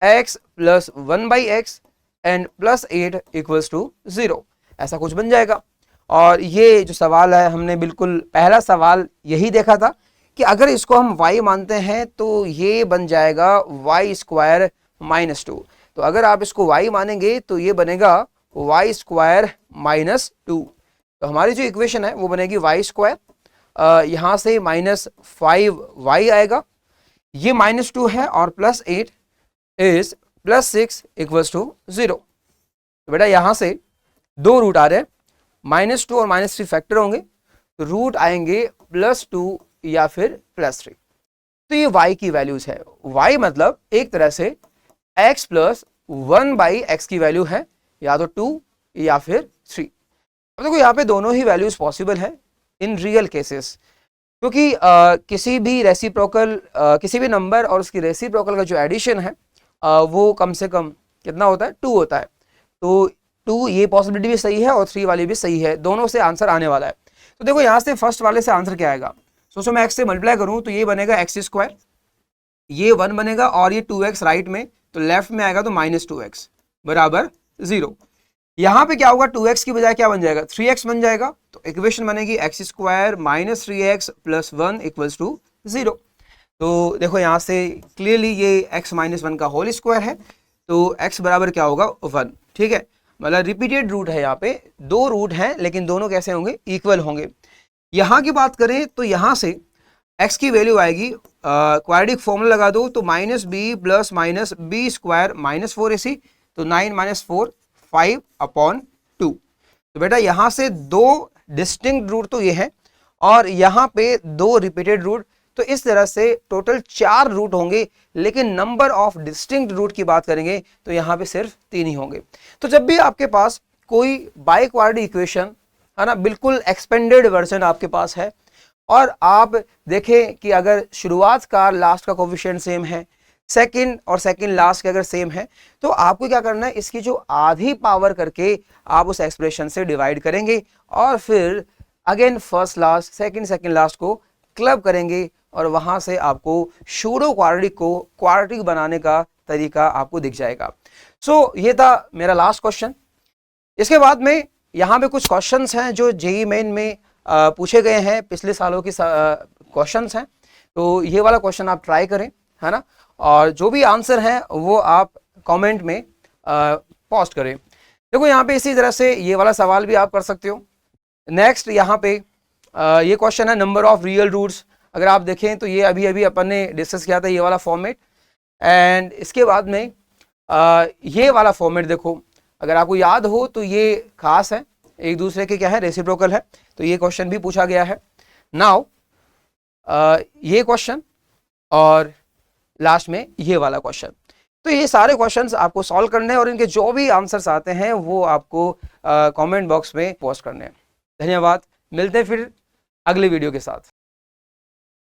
x + 1/x and +8 equals to 0, ऐसा कुछ बन जाएगा। और ये जो सवाल है, हमने बिल्कुल पहला सवाल यही देखा था कि अगर इसको हम y मानते हैं तो ये बन जाएगा y² -2। तो अगर आप इसको y मानेंगे तो ये बनेगा y² -2। तो हमारी जो इक्वेशन है वो बनेगी y², यहां से -5y आएगा, ये -2 है और +8 इज +6 इक्वल्स टू 0। तो बेटा यहां से दो रूट आ रहे हैं, -2 और -3 फैक्टर होंगे, तो रूट आएंगे +2 या फिर +3। तो ये y की वैल्यूज है। y मतलब एक तरह से x + 1/x की वैल्यू है, या तो 2 या फिर 3। अब देखो यहाँ पे दोनों ही वैल्यूज पॉसिबल है इन रियल केसेस, क्योंकि किसी भी रेसिप्रोकल, किसी भी नंबर और उसकी रेसिप्रोकल का जो एडिशन है वो कम से कम कितना होता है? 2 होता है। तो 2 ये पॉसिबिलिटी भी सही है और 3 वाली भी सही है, दोनों से आंसर आने वाला है। तो देखो यहाँ से फर्स्ट वाले से आंसर क्या आएगा? सोचो मैं x से मल्टीप्लाई करूँ तो ये बनेगा x², ये 1 बनेगा और ये 2x राइट में, तो लेफ्ट में आएगा तो -2x बराबर 0। यहां पे क्या होगा? 2x की बजाय क्या बन जाएगा? 3x बन जाएगा। तो इक्वेशन बनेगी x² -3x + 1 इक्वल्स टू 0। तो देखो यहां से क्लियरली ये x - 1 का होल स्क्वायर है, तो x बराबर क्या होगा? 1। ठीक है, मतलब रिपीटेड रूट है, यहाँ पे दो रूट हैं लेकिन दोनों कैसे होंगे? इक्वल होंगे। यहां की बात करें तो यहां से x की वैल्यू आएगी, क्वाड्रेटिक फॉर्मूला लगा दो तो -b + -b² -4ac, तो 9 - 4 5/2। तो बेटा यहां से दो डिस्टिंक्ट रूट तो ये है और यहां पे दो रिपीटेड रूट, तो इस तरह से टोटल 4 रूट होंगे, लेकिन नंबर ऑफ डिस्टिंक्ट रूट की बात करेंगे तो यहां पे सिर्फ 3 ही होंगे। तो जब भी आपके पास कोई बाइक्वाड्रेटिक इक्वेशन है ना, बिल्कुल एक्सपेंडेड वर्जन आपके पास है, और आप देखें कि अगर शुरुआत का लास्ट का कोफिशिएंट सेम है, सेकंड और सेकंड लास्ट के अगर सेम है, तो आपको क्या करना है? इसकी जो आधी पावर करके आप उस एक्सप्रेशन से डिवाइड करेंगे और फिर again first last, second last को क्लब करेंगे और वहां से आपको सूडो क्वाड्रेटिक को क्वाड्रेटिक बनाने का तरीका आपको दिख जाएगा। सो ये था मेरा लास्ट क्वेश्चन। इसके बाद में यहाँ पे कुछ क्वेश्चंस हैं जो जेईई मेन में पूछे गए हैं, पिछले सालों के क्वेश्चंस हैं, तो ये वाला क्वेश्चन आप ट्राई करें, है ना, और जो भी आंसर हैं वो आप कमेंट में पोस्ट करें। देखो यहाँ पे इसी तरह से ये वाला सवाल भी आप कर सकते हो। नेक्स्ट यहाँ पे ये क्वेश्चन है नंबर ऑफ रियल रूट्स। अगर आप देखें तो ये अभी अभी अपन ने डिस्कस किया था ये वाला फॉर्मेट, एंड इसके बाद में ये वाला फॉर्मेट देखो, अगर आपको याद हो तो ये खास है, एक दूसरे के क्या है, रेसिप्रोकल है, तो ये क्वेश्चन भी पूछा गया है। नाउ ये क्वेश्चन और लास्ट में ये वाला क्वेश्चन, तो ये सारे क्वेश्चंस आपको सॉल्व करने हैं और इनके जो भी आंसर्स आते हैं वो आपको कमेंट बॉक्स में पोस्ट करने हैं। धन्यवाद, मिलते हैं फिर अगले वीडियो के साथ।